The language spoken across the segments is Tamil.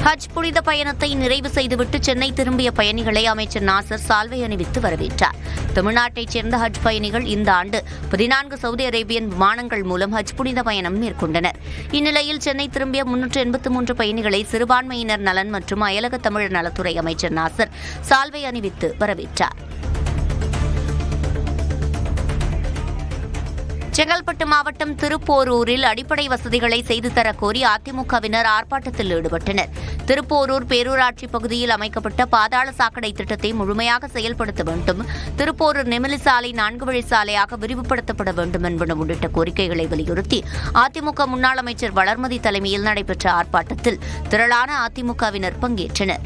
ஹஜ் புனித பயணத்தை நிறைவு செய்துவிட்டு சென்னை திரும்பிய பயணிகளை அமைச்சர் நாசர் சால்வை அணிவித்து வரவேற்றார். தமிழ்நாட்டைச் சேர்ந்த ஹஜ் பயணிகள் இந்த ஆண்டு 14 சவுதி அரேபியன் விமானங்கள் மூலம் ஹஜ் புனித பயணம் மேற்கொண்டனர். இந்நிலையில் சென்னை திரும்பிய 383 பயணிகளை சிறுபான்மையினர் நலன் மற்றும் அயலக தமிழர் நலத்துறை அமைச்சர் நாசர் சால்வை அணிவித்து வரவேற்றார். செங்கல்பட்டு மாவட்டம் திருப்போரூரில் அடிப்படை வசதிகளை செய்து தரக் கோரி அதிமுகவினர் ஆர்ப்பாட்டத்தில் ஈடுபட்டனர். திருப்போரூர் பேரூராட்சி பகுதியில் அமைக்கப்பட்ட பாதாள சாக்கடை திட்டத்தை முழுமையாக செயல்படுத்த வேண்டும், திருப்போரூர் நெமிலி சாலை 4 வழி சாலையாக விரிவுபடுத்தப்பட வேண்டும் என்பன உள்ளிட்ட கோரிக்கைகளை வலியுறுத்தி அதிமுக முன்னாள் அமைச்சர் வளர்மதி தலைமையில் நடைபெற்ற ஆர்ப்பாட்டத்தில் திரளான அதிமுகவினர் பங்கேற்றனர்.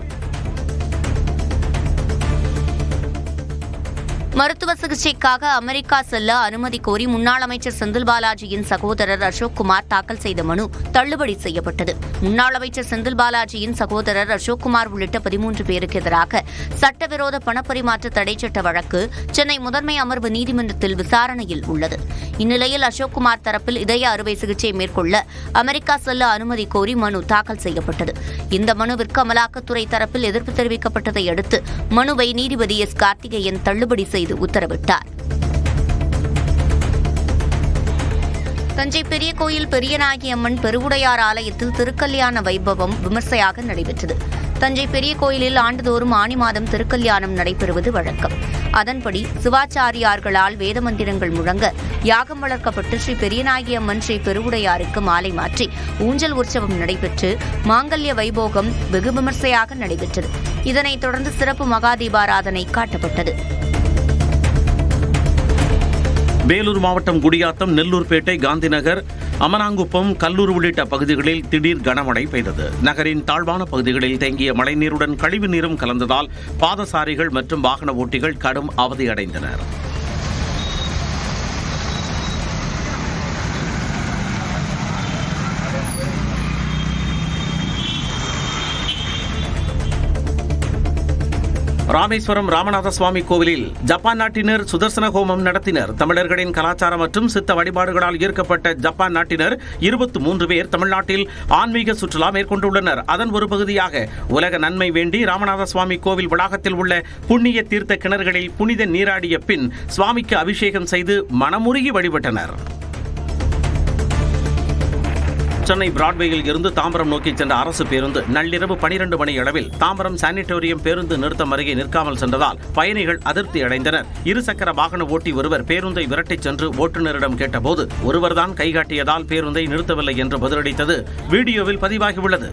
மருத்துவ சிகிச்சைக்காக அமெரிக்கா செல்ல அனுமதி கோரி முன்னாள் அமைச்சர் செந்தில் பாலாஜியின் சகோதரர் அசோக்குமார் தாக்கல் செய்த மனு தள்ளுபடி செய்யப்பட்டது. முன்னாள் அமைச்சர் செந்தில் பாலாஜியின் சகோதரர் அசோக்குமார் உள்ளிட்ட 13 பேருக்கு எதிராக சட்டவிரோத பணப்பரிமாற்ற தடை சட்ட வழக்கு சென்னை முதன்மை அமர்வு நீதிமன்றத்தில் விசாரணையில் உள்ளது. இந்நிலையில் அசோக்குமார் தரப்பில் இதய அறுவை சிகிச்சை மேற்கொள்ள அமெரிக்கா செல்ல அனுமதி கோரி மனு தாக்கல் செய்யப்பட்டது. இந்த மனுவிற்கு அமலாக்கத்துறை தரப்பில் எதிர்ப்பு தெரிவிக்கப்பட்டதை அடுத்து மனுவை நீதிபதி எஸ் கார்த்திகேயன் தள்ளுபடி செய்து உத்தரவிட்டார். தஞ்சை பெரிய கோயில் பெரியநாயகி அம்மன் பெருவுடையார் ஆலயத்தில் திருக்கல்யாண வைபவம் விமர்சையாக நடைபெற்றது. தஞ்சை பெரிய கோயிலில் ஆண்டுதோறும் ஆனி மாதம் திருக்கல்யாணம் நடைபெறுவது வழக்கம். அதன்படி சிவாச்சாரியார்களால் வேத மந்திரங்கள் முழங்க யாகம் வளர்க்கப்பட்டு ஸ்ரீ பெரியநாயகி அம்மன் ஸ்ரீ பெருவுடையாருக்கு மாலை மாற்றி ஊஞ்சல் உற்சவம் நடைபெற்று மாங்கல்ய வைபோகம் வெகு விமர்சையாக நடைபெற்றது. இதனைத் தொடர்ந்து சிறப்பு மகா தீபாராதனை காட்டப்பட்டது. வேலூர் மாவட்டம் குடியாத்தம், நெல்லூர்பேட்டை, காந்திநகர், அமனாங்குப்பம், கல்லூர் உள்ளிட்ட பகுதிகளில் திடீர் கனமழை பெய்தது. நகரின் தாழ்வான பகுதிகளில் தேங்கிய மழைநீருடன் கழிவு நீரும் கலந்ததால் பாதசாரிகள் மற்றும் வாகன ஓட்டிகள் கடும் அவதியடைந்தனர். ராமேஸ்வரம் ராமநாத சுவாமி கோவிலில் ஜப்பான் நாட்டினர் சுதர்சன ஹோமம் நடத்தினர். தமிழர்களின் கலாச்சாரம் மற்றும் சித்த வழிபாடுகளால் ஈர்க்கப்பட்ட ஜப்பான் நாட்டினர் 23 பேர் தமிழ்நாட்டில் ஆன்மீக சுற்றுலா மேற்கொண்டுள்ளனர். அதன் ஒரு பகுதியாக உலக நன்மை வேண்டி ராமநாத சுவாமி கோவில் வளாகத்தில் உள்ள புண்ணிய தீர்த்த கிணறுகளில் புனித நீராடிய பின் சுவாமிக்கு அபிஷேகம் செய்து மனமுருகி வழிபட்டனர். சென்னை பிராட்வேயில் இருந்து தாம்பரம் நோக்கி சென்ற அரசு பேருந்து நள்ளிரவு 12 மணி அளவில் தாம்பரம் சானிட்டோரியம் பேருந்து நிறுத்தம் அருகே நிற்காமல் சென்றதால் பயணிகள் அதிருப்தி அடைந்தனர். இருசக்கர வாகன ஓட்டி ஒருவர் பேருந்தை விரட்டிச் சென்று ஓட்டுநரிடம் கேட்டபோது ஒருவர்தான் கைகாட்டியதால் பேருந்தை நிறுத்தவில்லை என்று பதிலளித்தது வீடியோவில் பதிவாகியுள்ளது.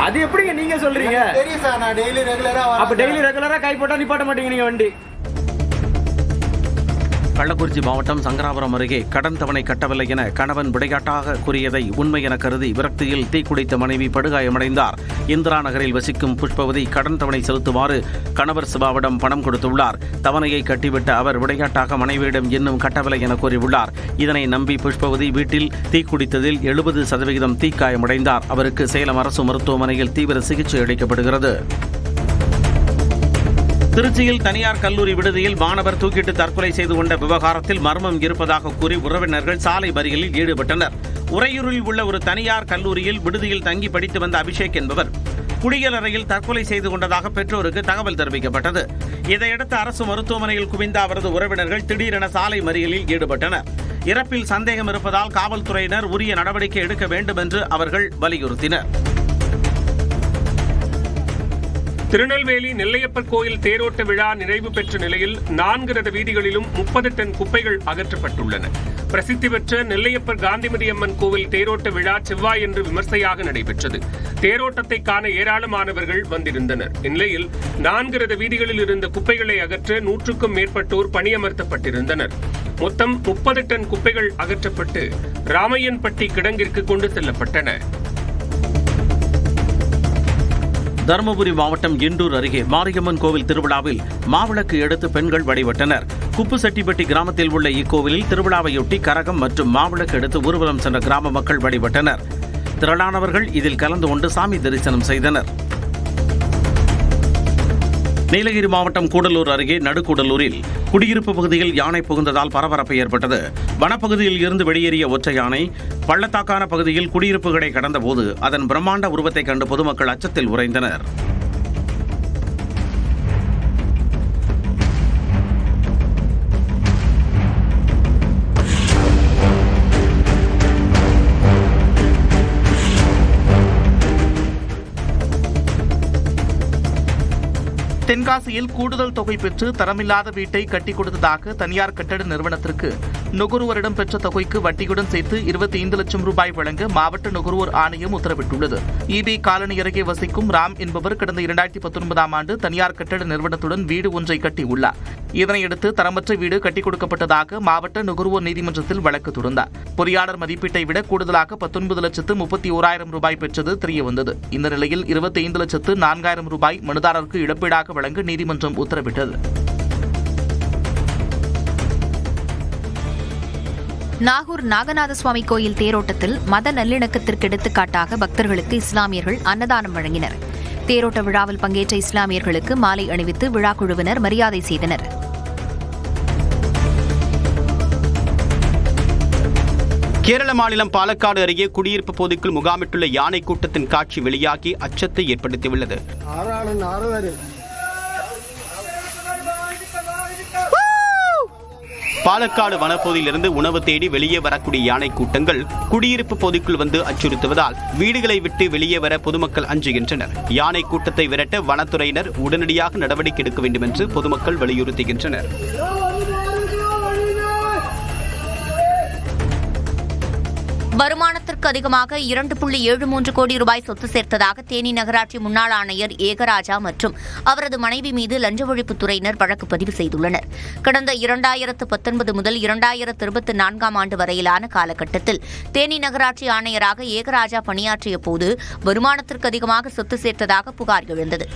அது எப்படி நீங்க சொல்றீங்க? வண்டி கள்ளக்குறிச்சி மாவட்டம் சங்கராபுரம் அருகே கடன் தவணை கட்டவில்லை என கணவன் விளையாட்டாக கூறியதை உண்மை என கருதி விரக்தியில் தீக்குடித்த மனைவி படுகாயமடைந்தார். இந்திரா நகரில் வசிக்கும் புஷ்பவதி கடன் தவணை செலுத்துமாறு கணவர் சிவாவிடம் பணம் கொடுத்துள்ளார். தவணையை கட்டிவிட்ட அவர் விளையாட்டாக மனைவியிடம் இன்னும் கட்டவில்லை என கூறியுள்ளார். இதனை நம்பி புஷ்பவதி வீட்டில் தீக்குடித்ததில் 70% தீக்காயமடைந்தார். அவருக்கு சேலம் அரசு மருத்துவமனையில் தீவிர சிகிச்சை அளிக்கப்படுகிறது. திருச்சியில் தனியார் கல்லூரி விடுதியில் மாணவர் தூக்கிட்டு தற்கொலை செய்து கொண்ட விவகாரத்தில் மர்மம் இருப்பதாக கூறி உறவினர்கள் சாலை மறியலில் ஈடுபட்டனர். உறையூரில் உள்ள ஒரு தனியார் கல்லூரியில் விடுதியில் தங்கி படித்து வந்த அபிஷேக் என்பவர் குளியலறையில் தற்கொலை செய்து கொண்டதாக பெற்றோருக்கு தகவல் தெரிவிக்கப்பட்டது. இதையடுத்து அரசு மருத்துவமனையில் குவிந்த அவரது உறவினர்கள் திடீரென சாலை மறியலில் ஈடுபட்டனர். இறப்பில் சந்தேகம் இருப்பதால் காவல்துறையினர் உரிய நடவடிக்கை எடுக்க வேண்டும் என்று அவர்கள் வலியுறுத்தினர். திருநெல்வேலி நெல்லையப்பர் கோயில் தேரோட்ட விழா நிறைவு பெற்ற நிலையில் 4 ரத வீதிகளிலும் 30 டன் குப்பைகள் அகற்றப்பட்டுள்ளன. பிரசித்தி பெற்ற நெல்லையப்பர் காந்திமதி அம்மன் கோவில் தேரோட்ட விழா செவ்வாயன்று விமர்சையாக நடைபெற்றது. தேரோட்டத்தை காண ஏராளமானவர்கள் வந்திருந்தனர். இந்நிலையில் 4 ரத வீதிகளில் இருந்த குப்பைகளை அகற்ற 100க்கும் மேற்பட்டோர் பணியமர்த்தப்பட்டிருந்தனர். மொத்தம் 30 டன் குப்பைகள் அகற்றப்பட்டு ராமையன்பட்டி கிடங்கிற்கு கொண்டு செல்லப்பட்டன. தருமபுரி மாவட்டம் இண்டூர் அருகே மாரியம்மன் கோவில் திருவிழாவில் மாவிளக்கு எடுத்து பெண்கள் வழிபட்டனர். குப்புசெட்டிப்பட்டி கிராமத்தில் உள்ள இக்கோவிலில் திருவிழாவையொட்டி கரகம் மற்றும் மாவிளக்கு எடுத்து ஊர்வலம் சென்ற கிராம மக்கள் வழிபட்டனர். திரளானவர்கள் இதில் கலந்து கொண்டு சாமி தரிசனம் செய்தனர். நீலகிரி மாவட்டம் கூடலூர் அருகே நடுக்கூடலூரில் குடியிருப்பு பகுதியில் யானை புகுந்ததால் பரபரப்பு ஏற்பட்டது. வனப்பகுதியில் இருந்து வெளியேறிய ஒற்றை யானை பள்ளத்தாக்கான பகுதியில் குடியிருப்புகளை கடந்தபோது அதன் பிரம்மாண்ட உருவத்தை கண்டு பொதுமக்கள் அச்சத்தில் உறைந்தனர். தென்காசியில் கூடுதல் தொகை பெற்று தரமில்லாத வீட்டை கட்டி கொடுத்ததாக தனியார் கட்டட நிறுவனத்திற்கு நுகர்வோரிடம் பெற்ற தொகைக்கு வட்டியுடன் சேர்த்து 25 லட்சம் ரூபாய் வழங்க மாவட்ட நுகர்வோர் ஆணையம் உத்தரவிட்டுள்ளது. இபி காலனி அருகே வசிக்கும் ராம் என்பவர் கடந்த 2019ஆம் ஆண்டு தனியார் கட்டட நிறுவனத்துடன் வீடு ஒன்றை கட்டியுள்ளார். இதனையடுத்து தரமற்ற வீடு கட்டிக் கொடுக்கப்பட்டதாக மாவட்ட நுகர்வோர் நீதிமன்றத்தில் வழக்கு தொடர்ந்தார். பொறியாளர் மதிப்பீட்டை விட கூடுதலாக 19,31,000 ரூபாய் பெற்றது தெரியவந்தது. இந்த நிலையில் 25,04,000 ரூபாய் மனுதாரருக்கு இழப்பீடாக வழங்க நீதிமன்றம் உத்தரவிட்டது. நாகூர் நாகநாத சுவாமி கோயில் தேரோட்டத்தில் மத நல்லிணக்கத்திற்கு எடுத்துக்காட்டாக பக்தர்களுக்கு இஸ்லாமியர்கள் அன்னதானம் வழங்கினர். தேரோட்ட விழாவில் பங்கேற்ற இஸ்லாமியர்களுக்கு மாலை அணிவித்து விழா குழுவினர் மரியாதை செய்தனர். கேரள மாநிலம் பாலக்காடு அருகே குடியிருப்பு பகுதிக்குள் முகாமிட்டுள்ள யானை கூட்டத்தின் காட்சி வெளியாகி அச்சத்தை ஏற்படுத்தியுள்ளது. பாலக்காடு வனப்பகுதியிலிருந்து உணவு தேடி வெளியே வரக்கூடிய யானை கூட்டங்கள் குடியிருப்பு பகுதிக்குள் வந்து அச்சுறுத்துவதால் வீடுகளை விட்டு வெளியே வர பொதுமக்கள் அஞ்சுகின்றனர். யானை கூட்டத்தை விரட்ட வனத்துறையினர் உடனடியாக நடவடிக்கை எடுக்க வேண்டும் என்று பொதுமக்கள் வலியுறுத்துகின்றனர். வருமானத்திற்கு அதிகமாக 2.73 கோடி ரூபாய் சொத்து சேர்த்ததாக தேனி நகராட்சி முன்னாள் ஆணையர் ஏகராஜா மற்றும் அவரது மனைவி மீது லஞ்ச ஒழிப்புத்துறையினர் வழக்கு பதிவு செய்துள்ளனர். கடந்த 2019 முதல் 2024ஆம் ஆண்டு வரையிலான காலகட்டத்தில் தேனி நகராட்சி ஆணையராக ஏகராஜா பணியாற்றிய போது வருமானத்திற்கு அதிகமாக சொத்து சேர்த்ததாக புகார் எழுந்தது.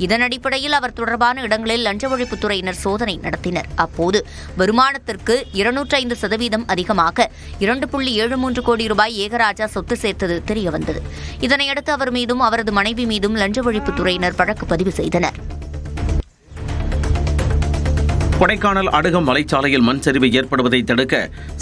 இதன் அடிப்படையில் அவர் தொடர்பான இடங்களில் லஞ்ச ஒழிப்புத்துறையினர் சோதனை நடத்தினர். அப்போது வருமானத்திற்கு 205% அதிகமாக 2.73 கோடி ரூபாய் ஏகராஜா சொத்து சேர்த்தது தெரியவந்தது. இதனையடுத்து அவர் மீதும் அவரது மனைவி மீதும் லஞ்ச ஒழிப்புத்துறையினர் வழக்கு பதிவு செய்தனர். கொடைக்கானல் அடுகம் மலைச்சாலையில் மண் சரிவு ஏற்படுவதை தடுக்க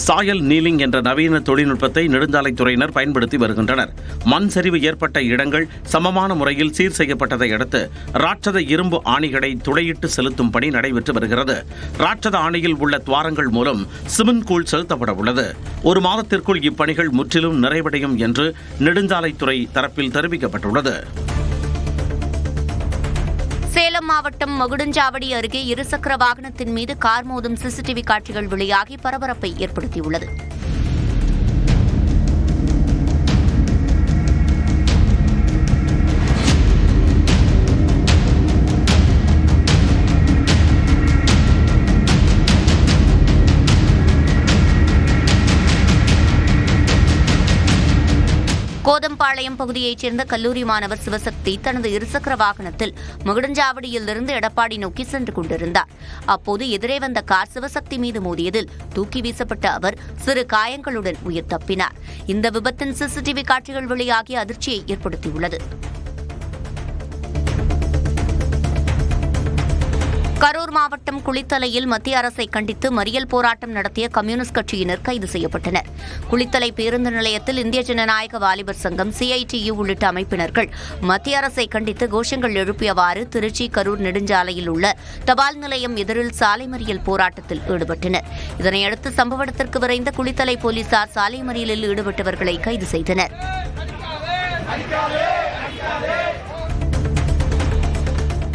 சாயல் நீலிங் என்ற நவீன தொழில்நுட்பத்தை நெடுஞ்சாலைத்துறையினர் பயன்படுத்தி வருகின்றனர். மண் சரிவு ஏற்பட்ட இடங்கள் சமமான முறையில் சீர் செய்யப்பட்டதை அடுத்து ராட்சத இரும்பு ஆணிகளை துளையிட்டு செலுத்தும் பணி நடைபெற்று வருகிறது. ராட்சத ஆணியில் உள்ள துவாரங்கள் மூலம் சிமெண்ட் கூழ் செலுத்தப்பட உள்ளது. 1 மாதத்திற்குள் இப்பணிகள் முற்றிலும் நிறைவடையும் என்று நெடுஞ்சாலைத்துறை தரப்பில் தெரிவிக்கப்பட்டுள்ளது. சேலம் மாவட்டம் மகுடஞ்சாவடி அருகே இருசக்கர வாகனத்தின் மீது கார் மோதும் சிசிடிவி காட்சிகள் வெளியாகி பரபரப்பை ஏற்படுத்தியுள்ளது. கோதம்பாளையம் பகுதியைச் சேர்ந்த கல்லூரி மாணவர் சிவசக்தி தனது இருசக்கர வாகனத்தில் மகுடஞ்சாவடியிலிருந்து எடப்பாடி நோக்கி சென்று கொண்டிருந்தார். அப்போது எதிரே வந்த கார் சிவசக்தி மீது மோதியதில் தூக்கி வீசப்பட்ட அவர் சிறு காயங்களுடன் உயிர் தப்பினார். இந்த விபத்தின் சிசிடிவி காட்சிகள் வெளியாகி அதிர்ச்சியை ஏற்படுத்தியுள்ளது. கரூர் மாவட்டம் குளித்தலையில் மத்திய அரசை கண்டித்து மறியல் போராட்டம் நடத்திய கம்யூனிஸ்ட் கட்சியினர் கைது செய்யப்பட்டனர். குளித்தலை பேருந்து நிலையத்தில் இந்திய ஜனநாயக வாலிபர் சங்கம், CITU உள்ளிட்ட அமைப்பினர்கள் மத்திய அரசை கண்டித்து கோஷங்கள் எழுப்பியவாறு திருச்சி கரூர் நெடுஞ்சாலையில் உள்ள தபால் நிலையம் எதிரில் சாலை மறியல் போராட்டத்தில் ஈடுபட்டனர். இதனையடுத்து சம்பவ இடத்திற்கு விரைந்த குளித்தலை போலீசார் சாலை மறியலில் ஈடுபட்டவர்களை கைது செய்தனர்.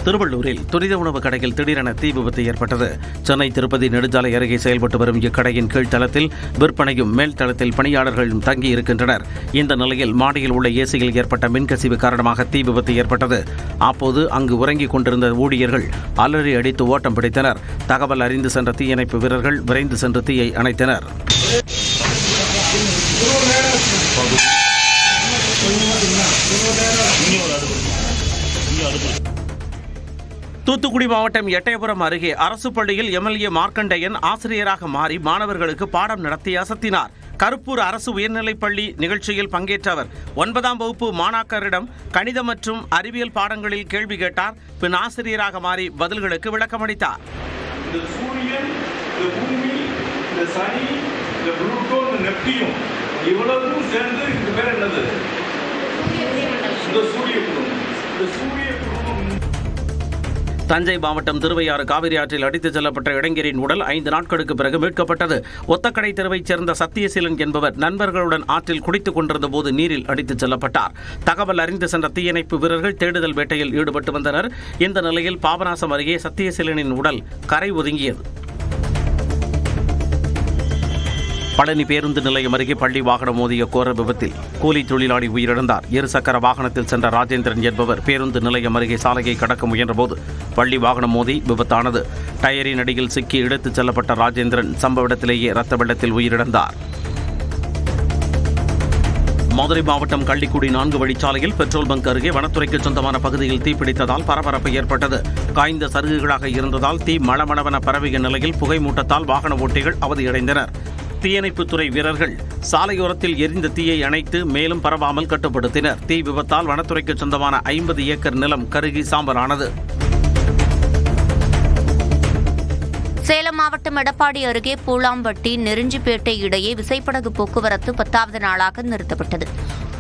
திருவள்ளூரில் துரித உணவு கடையில் திடீரென தீ விபத்து ஏற்பட்டது. சென்னை திருப்பதி நெடுஞ்சாலை அருகே செயல்பட்டு வரும் இக்கடையின் கீழ்த்தளத்தில் விற்பனையும் மேல் தளத்தில் பணியாளர்களும் தங்கி இருக்கின்றனர். இந்த நிலையில் மாடியில் உள்ள ஏசியில் ஏற்பட்ட மின்கசிவு காரணமாக தீ விபத்து ஏற்பட்டது. அப்போது அங்கு உறங்கிக் கொண்டிருந்த ஊழியர்கள் அலறி அடித்து ஓட்டம் பிடித்தனர். தகவல் அறிந்து சென்ற தீயணைப்பு வீரர்கள் விரைந்து சென்று தீயை அணைத்தனர். தூத்துக்குடி மாவட்டம் எட்டயபுரம் அருகே அரசு பள்ளியில் MLA மார்க்கண்டேயன் ஆசிரியராக மாறி மாணவர்களுக்கு பாடம் நடத்தி அசத்தினார். கருப்பூர் அரசு உயர்நிலைப்பள்ளி நிகழ்ச்சியில் பங்கேற்ற அவர் 9ஆம் வகுப்பு மாணாக்கரிடம் கணிதம் மற்றும் அறிவியல் பாடங்களில் கேள்வி கேட்டார். பின் ஆசிரியராக மாறி பதில்களுக்கு விளக்கமளித்தார். இந்த சூரியன், இந்த பூமி, இந்த சனி, இந்த புளூட்டோ, இந்த நெப்டியூன் இவ்வளவும் சேர்ந்து இதுக்கு பேர் என்னது? இந்த சூரிய குடும்பம். இந்த சூரிய குடும்பம். தஞ்சை மாவட்டம் திருவையாறு காவிரி ஆற்றில் அடித்துச் செல்லப்பட்ட இளைஞரின் உடல் 5 நாட்களுக்கு பிறகு மீட்கப்பட்டது. ஒத்தக்கடை தெருவைச் சேர்ந்த சத்தியசீலன் என்பவர் நண்பர்களுடன் ஆற்றில் குளித்துக் கொண்டிருந்த போது நீரில் அடித்துச் செல்லப்பட்டார். தகவல் அறிந்து சென்ற தீயணைப்பு வீரர்கள் தேடுதல் வேட்டையில் ஈடுபட்டு வந்தனர். இந்த நிலையில் பாபநாசம் அருகே சத்தியசீலனின் உடல் கரை ஒதுங்கியது. பழனி பேருந்து நிலையம் அருகே பள்ளி வாகனம் மோதிய கோர விபத்தில் கூலி தொழிலாளி உயிரிழந்தார். இருசக்கர வாகனத்தில் சென்ற ராஜேந்திரன் என்பவர் பேருந்து நிலையம் அருகே சாலையை கடக்க முயன்றபோது பள்ளி வாகனம் மோதி விபத்தானது. டயரின் அடியில் சிக்கி இழுத்துச் செல்லப்பட்ட ராஜேந்திரன் சம்பவ இடத்திலேயே இரத்த வெள்ளத்தில் உயிரிழந்தார். மதுரை மாவட்டம் கள்ளிக்குடி 4 வழிச்சாலையில் பெட்ரோல் பங்க் அருகே வனத்துறைக்கு சொந்தமான பகுதியில் தீப்பிடித்ததால் பரபரப்பு ஏற்பட்டது. காய்ந்த சருகுகளாக இருந்ததால் தீ மளமளவென பரவிய நிலையில் புகை மூட்டத்தால் வாகன ஓட்டிகள் அவதியடைந்தனர். தீயணைப்புத்துறை வீரர்கள் சாலையோரத்தில் எரிந்த தீயை அணைத்து மேலும் பரவாமல் கட்டுப்படுத்தினர். தீ விபத்தால் வனத்துறைக்கு சொந்தமான 50 ஏக்கர் நிலம் கருகி சாம்பலானது. சேலம் மாவட்டம் எடப்பாடி அருகே பூலாம்பட்டி நெருஞ்சிப்பேட்டை இடையே விசைப்படகு போக்குவரத்து 10வது நாளாக நிறுத்தப்பட்டது.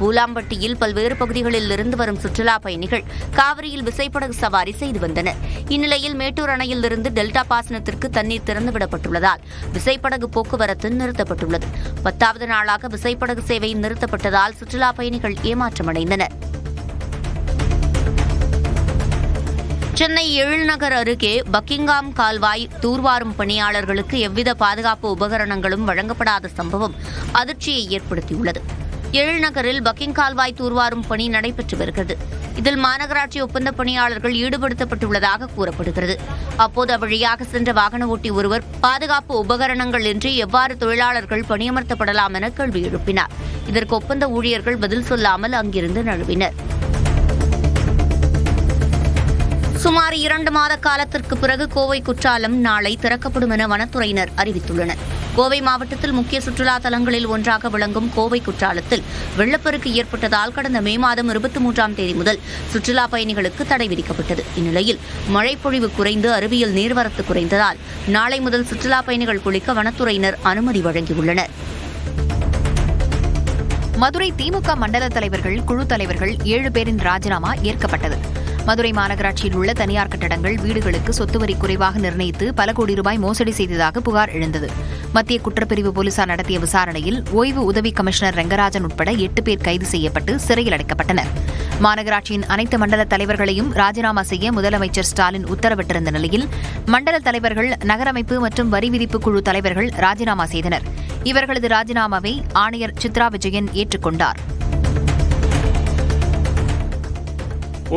பூலாம்பட்டியில் பல்வேறு பகுதிகளில் இருந்து வரும் சுற்றுலா பயணிகள் காவிரியில் விசைப்படகு சவாரி செய்து வந்தனர். இந்நிலையில் மேட்டூர் அணையில் இருந்து டெல்டா பாசனத்திற்கு தண்ணீர் திறந்துவிடப்பட்டுள்ளதால் விசைப்படகு போக்குவரத்து நிறுத்தப்பட்டுள்ளது. 10வது நாளாக விசைப்படகு சேவை நிறுத்தப்பட்டதால் சுற்றுலா பயணிகள் ஏமாற்றமடைந்தனர். சென்னை எழில்நகர் அருகே பக்கிங்காம் கால்வாய் தூர்வாரும் பணியாளர்களுக்கு எவ்வித பாதுகாப்பு உபகரணங்களும் வழங்கப்படாத சம்பவம் அதிர்ச்சியை ஏற்படுத்தியுள்ளது. எழில்நகரில் பக்கிங் கால்வாய் தூர்வாரும் பணி நடைபெற்று வருகிறது. இதில் மாநகராட்சி ஒப்பந்த பணியாளர்கள் ஈடுபடுத்தப்பட்டுள்ளதாக கூறப்படுகிறது. அப்போது அவ்வழியாக சென்ற வாகன ஓட்டி ஒருவர் பாதுகாப்பு உபகரணங்கள் இன்றி எவ்வாறு தொழிலாளர்கள் பணியமர்த்தப்படலாம் என கேள்வி எழுப்பினார். இதற்கு ஒப்பந்த ஊழியர்கள் பதில் சொல்லாமல் அங்கிருந்து நழுவினர். சுமார் 2 மாத காலத்திற்கு பிறகு கோவை குற்றாலம் நாளை திறக்கப்படும் என வனத்துறையினர் அறிவித்துள்ளனர். கோவை மாவட்டத்தில் முக்கிய சுற்றுலா தலங்களில் ஒன்றாக விளங்கும் கோவை குற்றாலத்தில் வெள்ளப்பெருக்கு ஏற்பட்டதால் கடந்த மே மாதம் 23ஆம் தேதி முதல் சுற்றுலா பயணிகளுக்கு தடை விதிக்கப்பட்டது. இந்நிலையில் மழைப்பொழிவு குறைந்து அருவியில் நீர்வரத்து குறைந்ததால் நாளை முதல் சுற்றுலா பயணிகள் குளிக்க வனத்துறையினர் அனுமதி வழங்கியுள்ளனர். மதுரை திமுக மண்டல தலைவர்கள், குழு தலைவர்கள் 7 பேரின் ராஜினாமா ஏற்கப்பட்டது. மதுரை மாநகராட்சியில் உள்ள தனியார் கட்டடங்கள், வீடுகளுக்கு சொத்து வரி குறைவாக நிர்ணயித்து பல கோடி ரூபாய் மோசடி செய்ததாக புகார் எழுந்தது. மத்திய குற்றப்பிரிவு போலீசார் நடத்திய விசாரணையில் ஓய்வு உதவி கமிஷனர் ரெங்கராஜன் உட்பட 8 பேர் கைது செய்யப்பட்டு சிறையில் அடைக்கப்பட்டனர். மாநகராட்சியின் அனைத்து மண்டல தலைவர்களையும் ராஜினாமா செய்ய முதலமைச்சர் ஸ்டாலின் உத்தரவிட்டிருந்த நிலையில் மண்டல தலைவர்கள், நகரமைப்பு மற்றும் வரி விதிப்பு குழு தலைவர்கள் ராஜினாமா செய்தனர். இவர்களது ராஜினாமாவை ஆணையர் சித்ரா விஜயன் ஏற்றுக்கொண்டார்.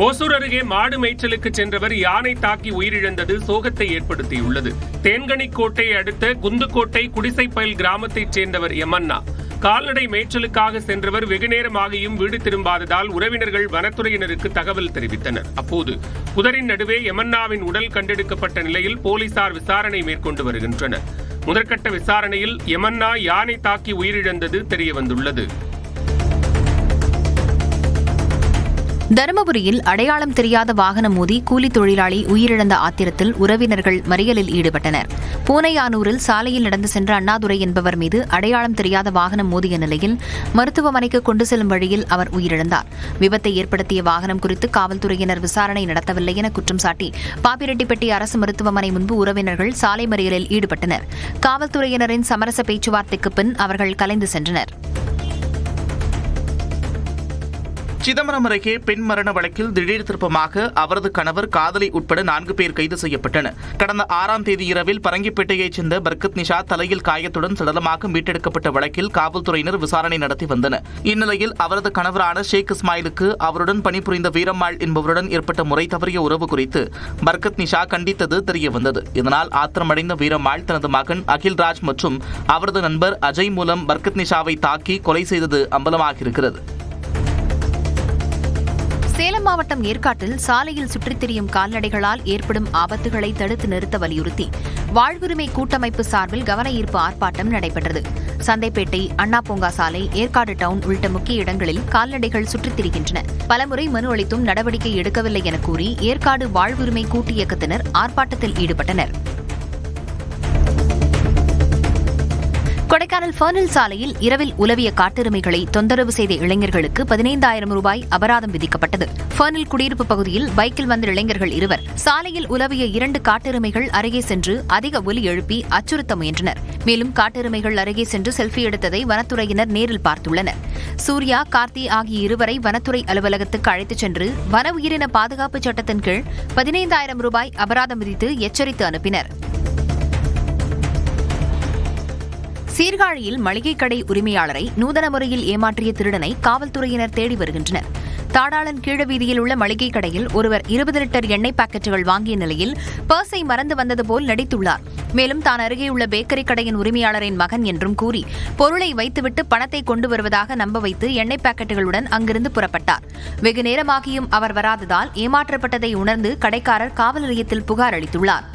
ஓசூர் அருகே மாடு மேய்ச்சலுக்கு சென்றவர் யானை தாக்கி உயிரிழந்தது சோகத்தை ஏற்படுத்தியுள்ளது. தேன்கனிக்கோட்டை அடுத்த குந்துக்கோட்டை குடிசைப்பயல் கிராமத்தைச் சேர்ந்தவர் எமன்னா. கால்நடை மேய்ச்சலுக்காக சென்றவர் வெகுநேரமாகியும் வீடு திரும்பாததால் உறவினர்கள் வனத்துறையினருக்கு தகவல் தெரிவித்தனர். அப்போது புதரின் நடுவே எமன்னாவின் உடல் கண்டெடுக்கப்பட்ட நிலையில் போலீசார் விசாரணை மேற்கொண்டு வருகின்றனர். முதற்கட்ட விசாரணையில் எமன்னா யானை தாக்கி உயிரிழந்தது தெரியவந்துள்ளது. தருமபுரியில் அடையாளம் தெரியாத வாகனம் மோதி கூலி தொழிலாளி உயிரிழந்த ஆத்திரத்தில் உறவினர்கள் மறியலில் ஈடுபட்டனர். பூனையானூரில் சாலையில் நடந்து சென்ற அண்ணாதுரை என்பவர் மீது அடையாளம் தெரியாத வாகனம் மோதிய நிலையில் மருத்துவமனைக்கு கொண்டு செல்லும் வழியில் அவர் உயிரிழந்தார். விபத்தை ஏற்படுத்திய வாகனம் குறித்து காவல்துறையினர் விசாரணை நடத்தவில்லை என குற்றம் சாட்டி பாப்பிரெட்டிப்பட்டி அரசு மருத்துவமனை முன்பு உறவினர்கள் சாலை மறியலில் ஈடுபட்டனர். காவல்துறையினரின் சமரச பேச்சுவார்த்தைக்கு பின் அவர்கள் கலைந்து சென்றனர். சிதம்பரம் அருகே பெண் மரண வழக்கில் திடீர் திருப்பமாக அவரது கணவர், காதலி உட்பட 4 பேர் கைது செய்யப்பட்டனர். கடந்த 6ஆம் தேதி இரவில் பரங்கிப்பேட்டையைச் சேர்ந்த பர்கத் நிஷா தலையில் காயத்துடன் சடலமாக மீட்டெடுக்கப்பட்ட வழக்கில் காவல்துறையினர் விசாரணை நடத்தி வந்தனர். இந்நிலையில் அவரது கணவரான ஷேக் இஸ்மாயிலுக்கு அவருடன் பணிபுரிந்த வீரம்மாள் என்பவருடன் ஏற்பட்ட முறை தவறிய உறவு குறித்து பர்கத் நிஷா கண்டித்தது தெரியவந்தது. இதனால் ஆத்திரமடைந்த வீரம்மாள் தனது மகன் அகில்ராஜ் மற்றும் அவரது நண்பர் அஜய் மூலம் பர்கத் நிஷாவை தாக்கி கொலை செய்தது அம்பலமாகியிருக்கிறது. சேலம் மாவட்டம் ஏற்காட்டில் சாலையில் சுற்றித் திரியும் கால்நடைகளால் ஏற்படும் ஆபத்துகளை தடுத்து நிறுத்த வலியுறுத்தி வாழ்வுரிமை கூட்டமைப்பு சார்பில் கவன ஈர்ப்பு ஆர்ப்பாட்டம் நடைபெற்றது. சந்தைப்பேட்டை, அண்ணா பூங்கா சாலை, ஏற்காடு டவுன் உள்ளிட்ட முக்கிய இடங்களில் கால்நடைகள் சுற்றித் திரிகின்றன. பலமுறை மனு அளித்தும் நடவடிக்கை எடுக்கவில்லை என கூறி ஏற்காடு வாழ்வுரிமை கூட்டு இயக்கத்தினர் ஆர்ப்பாட்டத்தில் ஈடுபட்டனர். கொடைக்கானல் ஃபர்னில் சாலையில் இரவில் உலவிய காட்டெருமைகளை தொந்தரவு செய்த இளைஞர்களுக்கு 15,000 ரூபாய் அபராதம் விதிக்கப்பட்டது. ஃபர்னில் குடியிருப்பு பகுதியில் பைக்கில் வந்த இளைஞர்கள் இருவர் சாலையில் உலவிய 2 காட்டெருமைகள் அருகே சென்று அதிக ஒலி எழுப்பி அச்சுறுத்த முயன்றனர். மேலும் காட்டெருமைகள் அருகே சென்று செல்ஃபி எடுத்ததை வனத்துறையினர் நேரில் பார்த்துள்ளனர். சூர்யா, கார்த்தி ஆகிய இருவரை வனத்துறை அலுவலகத்துக்கு அழைத்துச் சென்று வன உயிரின பாதுகாப்பு சட்டத்தின் கீழ் 15,000 ரூபாய் அபராதம் விதித்து எச்சரித்து அனுப்பினர். சீர்காழியில் மளிகை கடை உரிமையாளரை நூதன முறையில் ஏமாற்றிய திருடனை காவல்துறையினர் தேடி வருகின்றனர். தாடாளன் கீழவீதியில் உள்ள மளிகை கடையில் ஒருவர் 20 லிட்டர் எண்ணெய் பாக்கெட்டுகள் வாங்கிய நிலையில் பர்ஸை மறந்து வந்தது போல் நடித்துள்ளார். மேலும் தான் அருகேயுள்ள பேக்கரி கடையின் உரிமையாளரின் மகன் என்றும் கூறி பொருளை வைத்துவிட்டு பணத்தை கொண்டு வருவதாக நம்ப வைத்து எண்ணெய் பாக்கெட்டுகளுடன் அங்கிருந்து புறப்பட்டார். வெகு நேரமாகியும் அவர் வராததால் ஏமாற்றப்பட்டதை உணர்ந்து கடைக்காரர் காவல் நிலையத்தில் புகார் அளித்துள்ளார்.